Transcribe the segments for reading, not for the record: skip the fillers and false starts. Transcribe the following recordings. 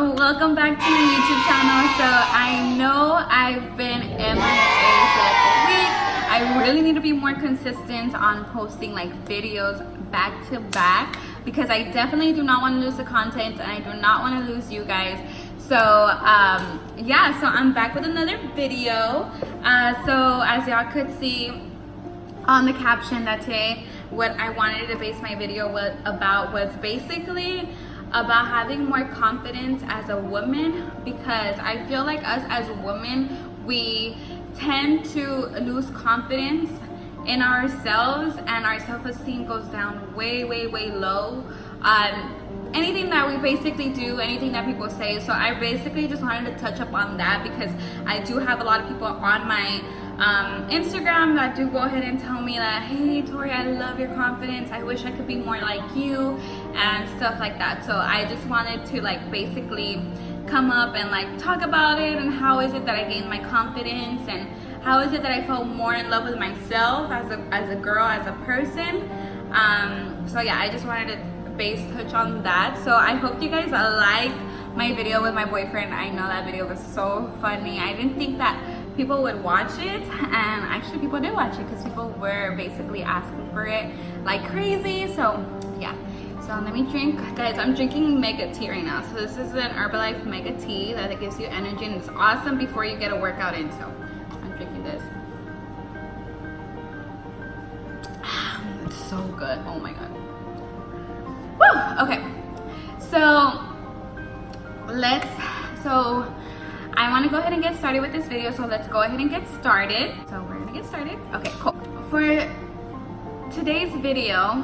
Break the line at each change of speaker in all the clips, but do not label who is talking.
welcome back to my YouTube channel. So I know I've been MIA for like a week. I really need to be more consistent on posting like videos back to back because I definitely do not want to lose the content and I do not want to lose you guys. So yeah, so I'm back with another video. So as y'all could see on the caption, that today what I wanted to base my video was basically about having more confidence as a woman, because I feel like us as women, we tend to lose confidence in ourselves and our self-esteem goes down way low on anything that we basically do, anything that people say. So I basically just wanted to touch up on that because I do have a lot of people on my Instagram that do go ahead and tell me that, hey Tori, I love your confidence, I wish I could be more like you and stuff like that. So I just wanted to like basically come up and like talk about it and how is it that I gained my confidence and how is it that I felt more in love with myself as a girl, as a person. So yeah, I just wanted to touch on that. So I hope you guys like my video with my boyfriend. I know that video was so funny. I didn't think that people would watch it, and actually people did watch it because people were basically asking for it like crazy. So yeah, so let me drink. Guys, I'm drinking Mega Tea right now. So this is an Herbalife Mega Tea that gives you energy and it's awesome before you get a workout in. So I'm drinking this. It's so good, oh my god. Woo! Okay, so I want to go ahead and get started with this video, so let's go ahead and get started. So we're gonna get started. Okay, cool. For today's video,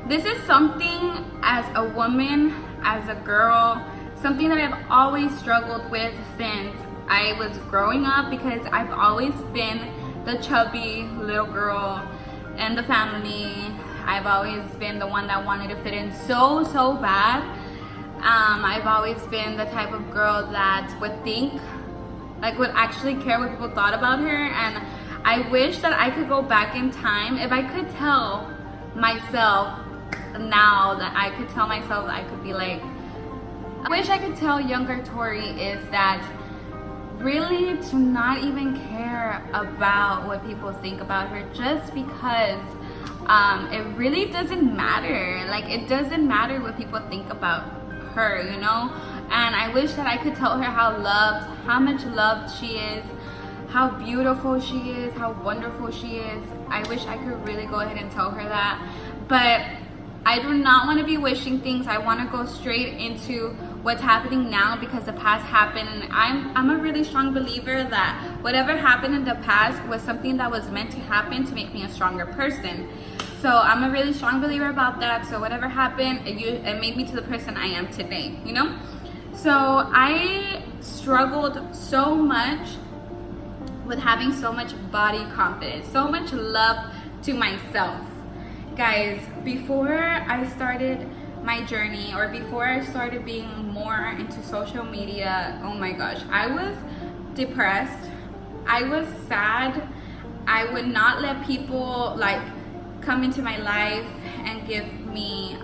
this is something as a woman, as a girl, something that I've always struggled with since I was growing up, because I've always been the chubby little girl in the family. I've always been the one that wanted to fit in so bad. I've always been the type of girl that would actually care what people thought about her, and I wish that I could go back in time. If I could tell myself now, that I could tell myself that I could be like, I wish I could tell younger Tori is that really to not even care about what people think about her, just because it really doesn't matter. Like, it doesn't matter what people think about her, you know. And I wish that I could tell her how much loved she is, how beautiful she is, how wonderful she is. I wish I could really go ahead and tell her that, but I do not want to be wishing things. I want to go straight into what's happening now, because the past happened, and I'm a really strong believer that whatever happened in the past was something that was meant to happen to make me a stronger person. So I'm a really strong believer about that. So whatever happened, it made me to the person I am today, you know? So I struggled so much with having so much body confidence, so much love to myself. Guys, before I started my journey, or before I started being more into social media, oh my gosh, I was depressed. I was sad. I would not let people like come into my life and give me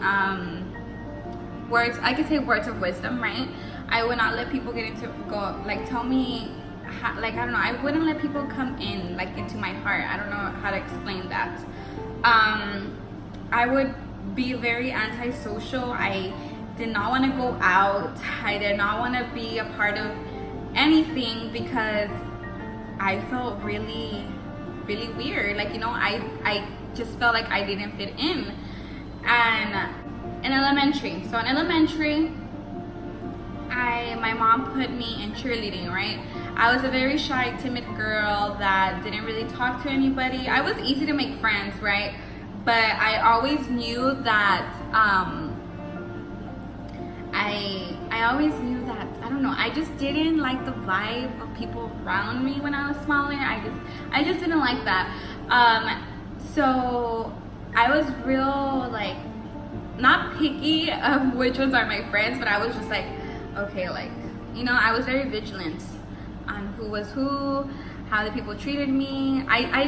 words, I could say words of wisdom, right? I would not let people tell me how, like, I don't know, I wouldn't let people come in like into my heart. I don't know how to explain that. I would be very antisocial. I did not want to go out. I did not want to be a part of anything because I felt really weird. Like, you know, I just felt like I didn't fit in. And in elementary, my mom put me in cheerleading, right? I was a very shy, timid girl that didn't really talk to anybody. I was easy to make friends, right? But I always knew that I always knew that, I don't know, I just didn't like the vibe of people around me when I was smaller. I just didn't like that. So I was real, like, not picky of which ones are my friends, but I was just like, okay, like, you know, I was very vigilant on who was who, how the people treated me. I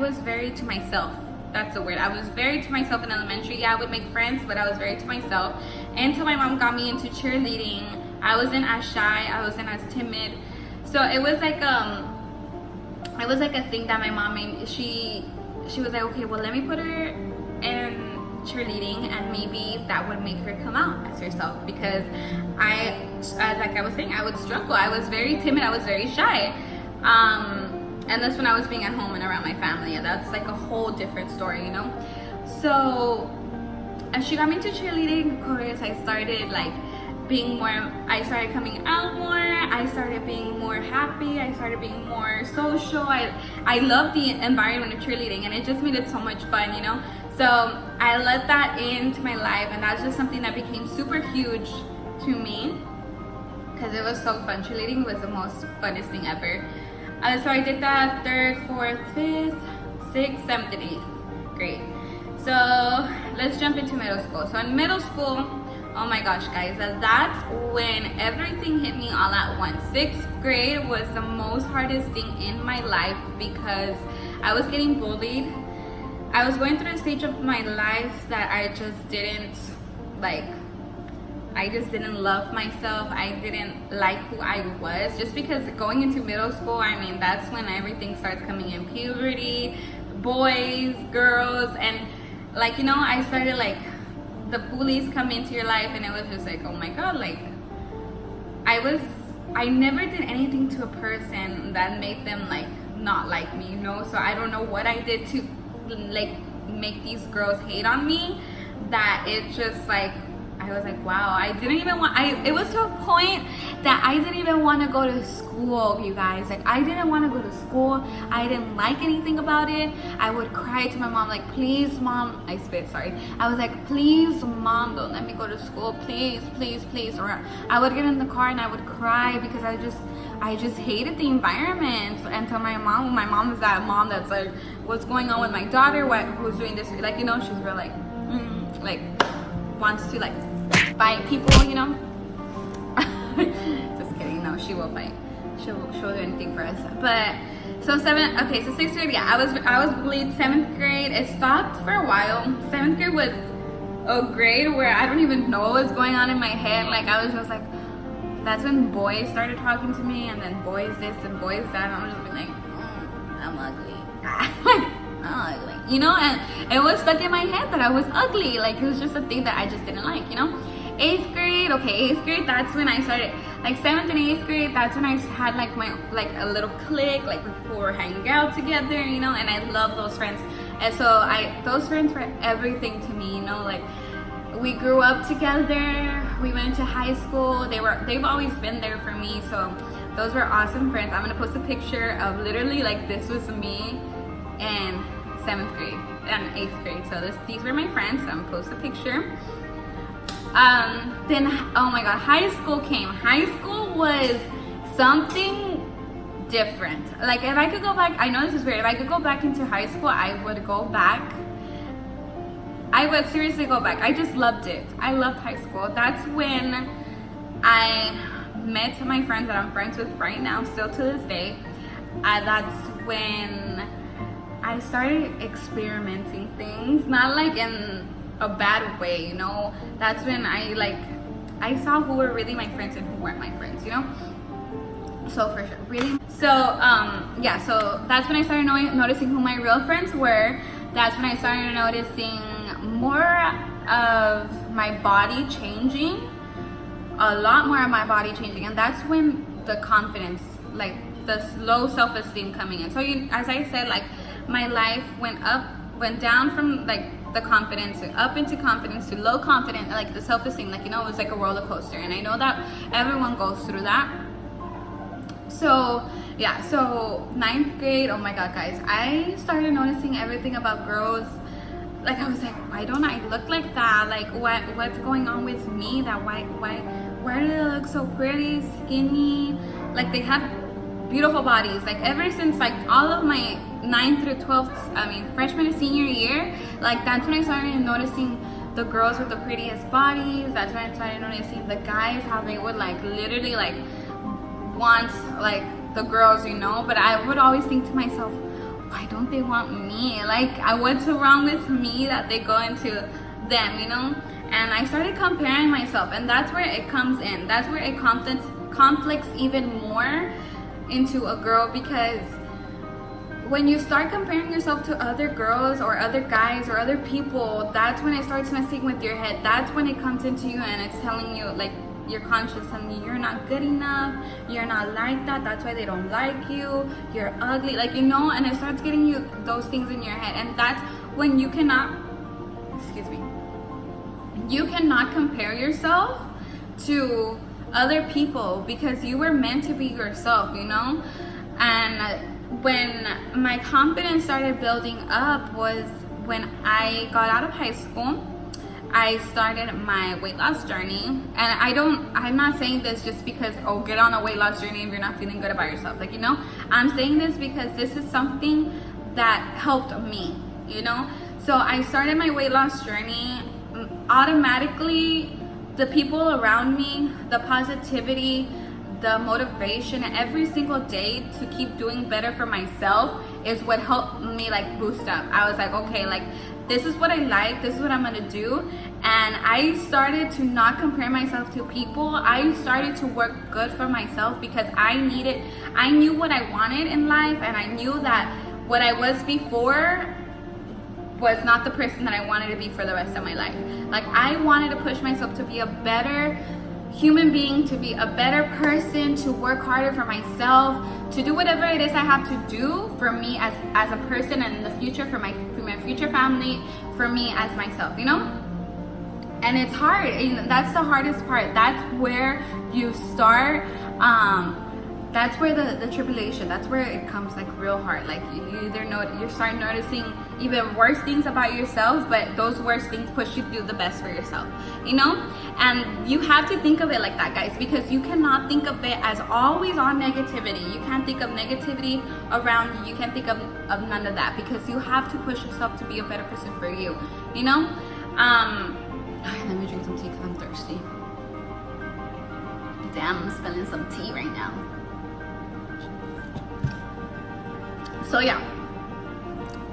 was very to myself, that's the word. I was very to myself in elementary. Yeah, I would make friends, but I was very to myself. Until my mom got me into cheerleading, I wasn't as shy, I wasn't as timid. So it was like a thing that my mom made. She was like, okay, well, let me put her in cheerleading, and maybe that would make her come out as herself, because like I was saying, I would struggle. I was very timid, I was very shy. And that's when I was being at home and around my family, and that's like a whole different story, you know. So as she got me into cheerleading, of course, I started like being more, I started coming out more, I started being more happy, I started being more social. I loved the environment of cheerleading, and it just made it so much fun, you know. So I let that into my life, and that's just something that became super huge to me, because it was so fun. Cheerleading was the most funnest thing ever. So I did that 3rd, 4th, 5th, 6th, 7th, and 8th grade. So let's jump into middle school. So in middle school, oh my gosh, guys, that's when everything hit me all at once. 6th grade was the most hardest thing in my life, because I was getting bullied. I was going through a stage of my life that I just didn't like. I just didn't love myself. I didn't like who I was, just because going into middle school, I mean, that's when everything starts coming in. Puberty, boys, girls, and like, you know, I started like, the bullies come into your life, and it was just like, oh my god, like I never did anything to a person that made them like not like me, you know. So I don't know what I did to like make these girls hate on me, that it just like, I was like, wow, I didn't even want, it was to a point that I didn't even want to go to school, you guys. Like, I didn't want to go to school. I didn't like anything about it. I would cry to my mom, like, please, mom, I spit, sorry. I was like, please, mom, don't let me go to school, please, please, please. Or I would get in the car and I would cry, because I just hated the environment. Until my mom is that mom that's like, what's going on with my daughter? Who's doing this? Like, you know, she's real like, like, wants to like fight people, you know. Just kidding. No, she will fight. She'll do anything for us. But so 6th grade, yeah, I was bullied. 7th grade, it stopped for a while. 7th grade was a grade where I don't even know what was going on in my head. Like, I was just like, that's when boys started talking to me, and then boys this and boys that, and I was just like, I'm ugly. I'm ugly, you know. And it was stuck in my head that I was ugly. Like, it was just a thing that I just didn't like, you know. 8th grade, okay, 8th grade, that's when I started, like 7th and 8th grade, that's when I had like my, like a little clique, like we were hanging out together, you know, and I love those friends. And so those friends were everything to me, you know. Like, we grew up together, we went to high school, they've always been there for me. So those were awesome friends. I'm gonna post a picture of literally like, this was me in 7th grade and 8th grade. So these were my friends. So I'm gonna post a picture. Then, oh my god, high school came. High school was something different. Like, if I could go back, I know this is weird, if I could go back into high school, I would go back. I would seriously go back. I just loved it. I loved high school. That's when I met my friends that I'm friends with right now, still to this day. That's when I started experimenting things, not like in a bad way, you know. That's when I saw who were really my friends and who weren't my friends, you know. So for sure, really. So yeah, so that's when I started noticing who my real friends were. That's when I started noticing more of my body changing, a lot more of my body changing. And that's when the confidence, like the low self-esteem coming in. So as I said, like, my life went down from like the confidence up into confidence to low confidence, like the self-esteem, like, you know, it was like a roller coaster. And I know that everyone goes through that. So yeah, so 9th grade, oh my god, guys, I started noticing everything about girls. Like, I was like, why don't I look like that? Like, what's going on with me? That why do they look so pretty, skinny? Like, they have beautiful bodies. Like, ever since like all of my 9th through 12th, I mean freshman and senior year, like, that's when I started noticing the girls with the prettiest bodies. That's when I started noticing the guys, how they would like literally like want like the girls, you know. But I would always think to myself, why don't they want me? Like, what's wrong with me that they go into them, you know? And I started comparing myself, and that's where it comes in. That's where it conflicts even more into a girl, because when you start comparing yourself to other girls or other guys or other people, that's when it starts messing with your head. That's when it comes into you and it's telling you, like, your conscience telling you you're not good enough, you're not like that, that's why they don't like you, you're ugly, like, you know, and it starts getting you those things in your head. And that's when you cannot, you cannot compare yourself to other people, because you were meant to be yourself, you know? And when my confidence started building up was when I got out of high school. I started my weight loss journey, and I'm not saying this just because, oh, get on a weight loss journey if you're not feeling good about yourself, like, you know, I'm saying this because this is something that helped me, you know. So I started my weight loss journey. Automatically, the people around me, the positivity, the motivation every single day to keep doing better for myself is what helped me, like, boost up. I was like, okay, like, this is what I like, this is what I'm gonna do. And I started to not compare myself to people. I started to work good for myself, because I knew what I wanted in life, and I knew that what I was before was not the person that I wanted to be for the rest of my life. Like, I wanted to push myself to be a better human being, to be a better person, to work harder for myself, to do whatever it is I have to do for me as a person, and in the future for my future family, for me as myself, you know? And it's hard, and that's the hardest part. That's where you start, that's where the tribulation, that's where it comes, like, real hard. Like, you start noticing even worse things about yourself, but those worse things push you to do the best for yourself, you know? And you have to think of it like that, guys, because you cannot think of it as always on negativity. You can't think of negativity around you. You can't think of none of that, because you have to push yourself to be a better person for you, you know? Let me drink some tea because I'm thirsty. Damn, I'm spilling some tea right now. So yeah,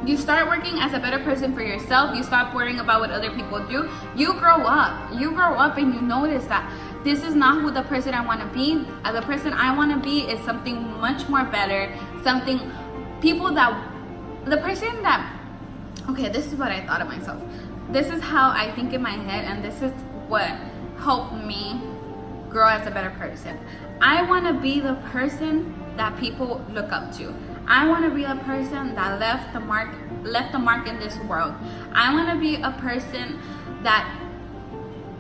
you start working as a better person for yourself. You stop worrying about what other people do. You grow up and you notice that this is not who the person I want to be. The person I want to be is something much more better, the person that, okay, this is what I thought of myself. This is how I think in my head, and this is what helped me grow as a better person. I want to be the person that people look up to. I want to be a person that left the mark in this world. I want to be a person that,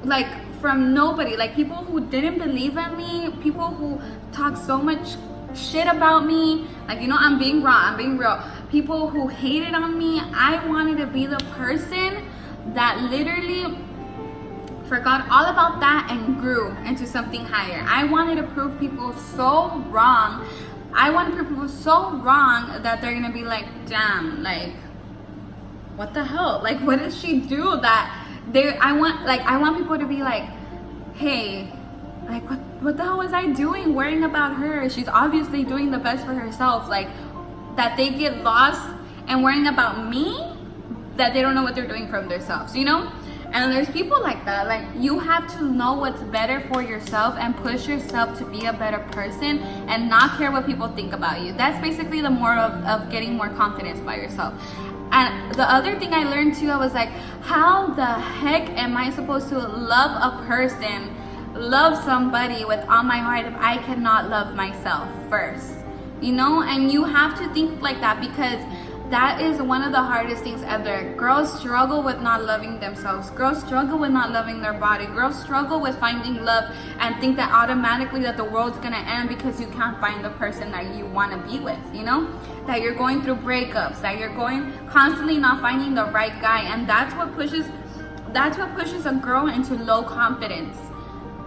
like, from nobody, like, people who didn't believe in me, people who talk so much shit about me, like, you know, I'm being real, people who hated on me. I wanted to be the person that literally forgot all about that and grew into something higher. I wanted to prove people so wrong. I want to prove people so wrong that they're gonna be like, damn, like, what the hell? Like, what did she do that I want people to be like, hey, like, what the hell was I doing worrying about her? She's obviously doing the best for herself. Like, that they get lost and worrying about me, that they don't know what they're doing for themselves, you know? And there's people like that. Like, you have to know what's better for yourself and push yourself to be a better person and not care what people think about you. That's basically the moral of getting more confidence by yourself. And the other thing I learned too, I was like, how the heck am I supposed to love a person, love somebody with all my heart, if I cannot love myself first? You know? And you have to think like that, because that is one of the hardest things ever. Girls struggle with not loving themselves. Girls struggle with not loving their body. Girls struggle with finding love and think that automatically that the world's gonna end because you can't find the person that you want to be with, you know? That you're going through breakups, that you're constantly not finding the right guy. And that's what pushes a girl into low confidence.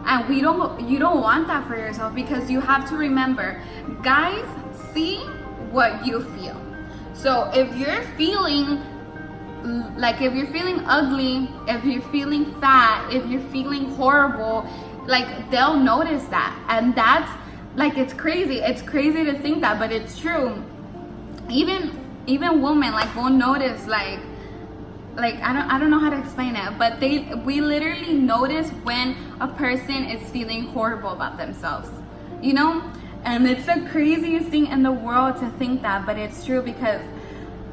And you don't want that for yourself, because you have to remember, guys see what you feel. So if you're feeling ugly, if you're feeling fat, if you're feeling horrible, like, they'll notice that. And that's, like, it's crazy to think that, but it's true. Even even women, like, will notice, like I don't know how to explain it, but we literally notice when a person is feeling horrible about themselves, you know? And it's the craziest thing in the world to think that, but it's true, because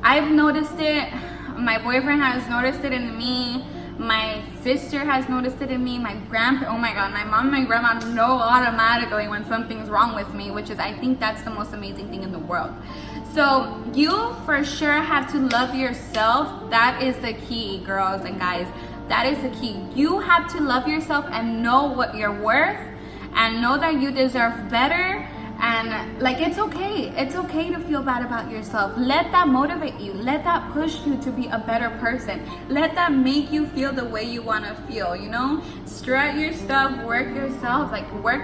I've noticed it. My boyfriend has noticed it in me. My sister has noticed it in me. My grandpa, oh my God, my mom and my grandma know automatically when something's wrong with me, which is, I think that's the most amazing thing in the world. So you for sure have to love yourself. That is the key, girls and guys. That is the key. You have to love yourself and know what you're worth, and know that you deserve better. And like, it's okay to feel bad about yourself. Let that motivate you. Let that push you to be a better person. Let that make you feel the way you want to feel, you know? Strut your stuff, work yourself, like work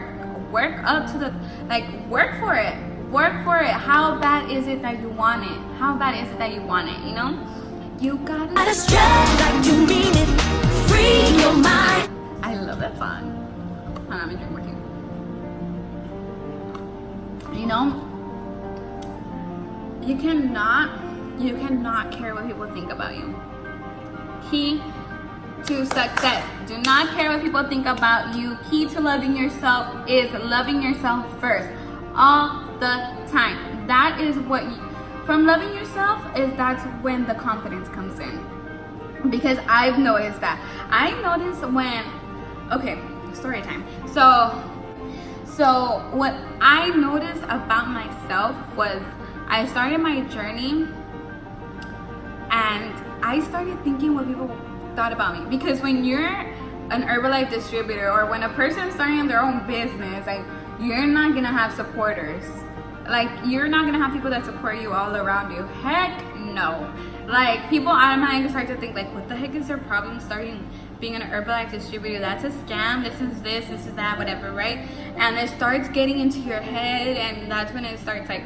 up to the, like, work for it. Work for it. How bad is it that you want it? How bad is it that you want it, you know? You gotta like you mean it. Free your mind. I love that song. Hold on, let me drink more tea. You know, you cannot care what people think about you. Key to success: do not care what people think about you. Key to loving yourself is loving yourself first, all the time. That is what from loving yourself that's when the confidence comes in. Because I've noticed that. I noticed when, okay, story time. So what I noticed about myself was, I started my journey and I started thinking what people thought about me. Because when you're an Herbalife distributor, or when a person's starting their own business, like, you're not gonna have supporters. Like, you're not gonna have people that support you all around you. Heck no. Like, people automatically start to think, like, what the heck is their problem starting being an Herbalife distributor? That's a scam. This is that, whatever, right? And it starts getting into your head, and that's when it starts like,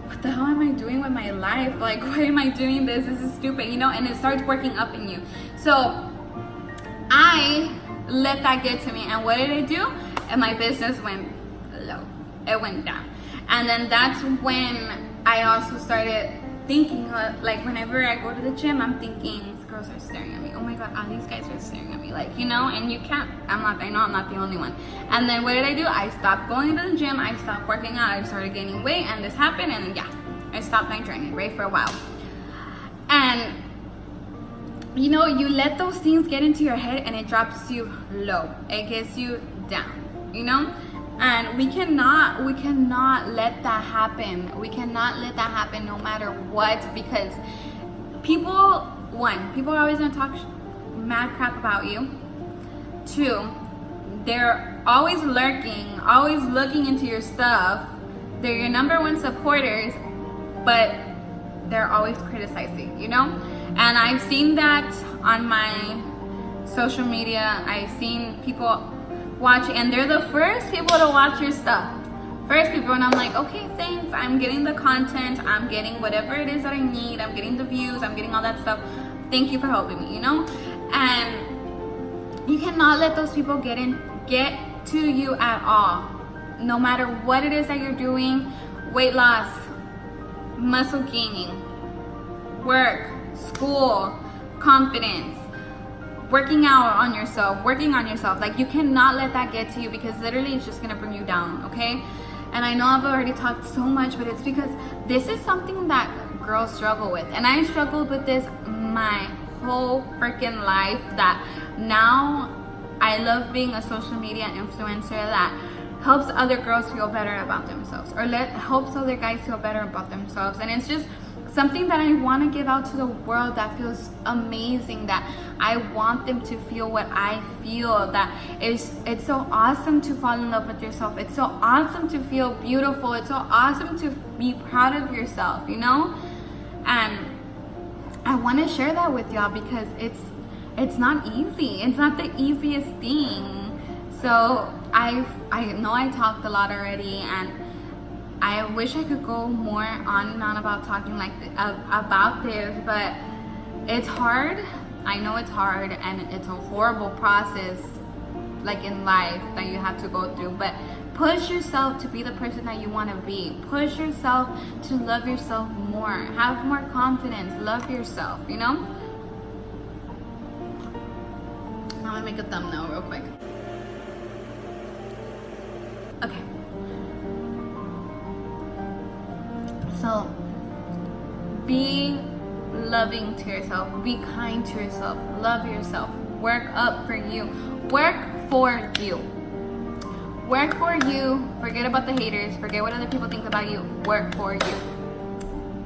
what the hell am I doing with my life? Like, why am I doing this? This is stupid, you know? And it starts working up in you. So I let that get to me, and what did I do? And my business went low. It went down. And then that's when I also started thinking, like, whenever I go to the gym, I'm thinking, these girls are staring at me. Oh my God, all these guys are staring at me. Like, you know, and you can't, I know I'm not the only one. And then what did I do? I stopped going to the gym. I stopped working out. I started gaining weight, and this happened. And yeah, I stopped my journey, right, for a while. And, you know, you let those things get into your head, and it drops you low. It gets you down, you know? And we cannot let that happen. We cannot let that happen no matter what, because people are always gonna talk mad crap about you. 2, they're always lurking, always looking into your stuff. They're your number one supporters, but they're always criticizing, you know? And I've seen that on my social media. I've seen people watching, and they're the first people to watch your stuff. First people, and I'm like, okay, thanks. I'm getting the content. I'm getting whatever it is that I need. I'm getting the views. I'm getting all that stuff. Thank you for helping me, you know? And you cannot let those people get to you at all. No matter what it is that you're doing, weight loss, muscle gaining, work, school, confidence, working out on yourself, working on yourself. Like, you cannot let that get to you, because literally it's just gonna bring you down, okay? And I know I've already talked so much, but it's because this is something that girls struggle with. And I struggled with this my whole freaking life, that now I love being a social media influencer that helps other girls feel better about themselves, or helps other guys feel better about themselves. And it's just something that I want to give out to the world that feels amazing, that I want them to feel what I feel, that it's so awesome to fall in love with yourself. It's so awesome to feel beautiful. It's so awesome to be proud of yourself, you know? And I want to share that with y'all, because it's not easy. It's not the easiest thing. So I know I talked a lot already, and I wish I could go more on and on about talking about this, but it's hard. I know it's hard, and it's a horrible process, like in life, that you have to go through. But Push yourself to be the person that you want to be. Push yourself to love yourself more. Have more confidence. Love yourself, you know? I'm gonna make a thumbnail real quick. Okay. So, be loving to yourself. Be kind to yourself. Love yourself. Work up for you. Work for you. Work for you. Forget about the haters. Forget what other people think about you. Work for you.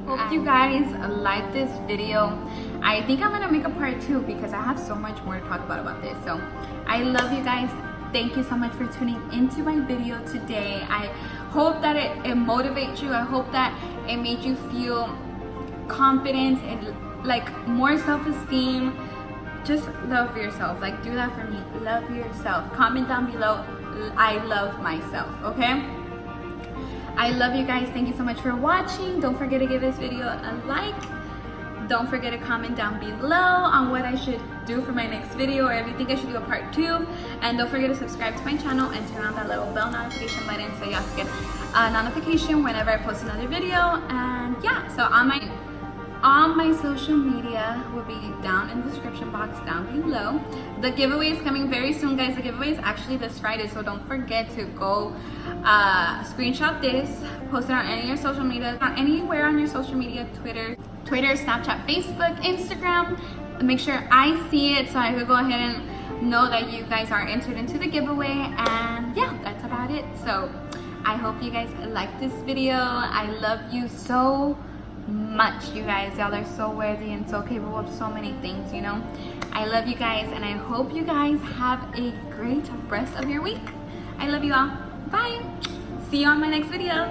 Hope you guys like this video. I think I'm gonna make a part 2 because I have so much more to talk about this. So I love you guys. Thank you so much for tuning into my video today. I hope that it motivates you. I hope that it made you feel confident and like more self-esteem. Just love yourself. Like, do that for me. Love yourself. Comment down below, I love myself, okay? I love you guys. Thank you so much for watching. Don't forget to give this video a like. Don't forget to comment down below on what I should do for my next video, or if you think I should do a part 2. And don't forget to subscribe to my channel and turn on that little bell notification button so y'all can get a notification whenever I post another video. And yeah, so on my social media will be down in the description box down below. The giveaway is coming very soon, guys. The giveaway is actually this Friday, so don't forget to go screenshot this, post it on any of your social media, on anywhere on your social media, Twitter, Snapchat, Facebook, Instagram. Make sure I see it so I could go ahead and know that you guys are entered into the giveaway. And yeah, that's about it. So I hope you guys like this video. I love you so much, you guys. Y'all are so worthy and so capable of so many things, you know. I love you guys, and I hope you guys have a great rest of your week. I love you all. Bye. See you on my next video.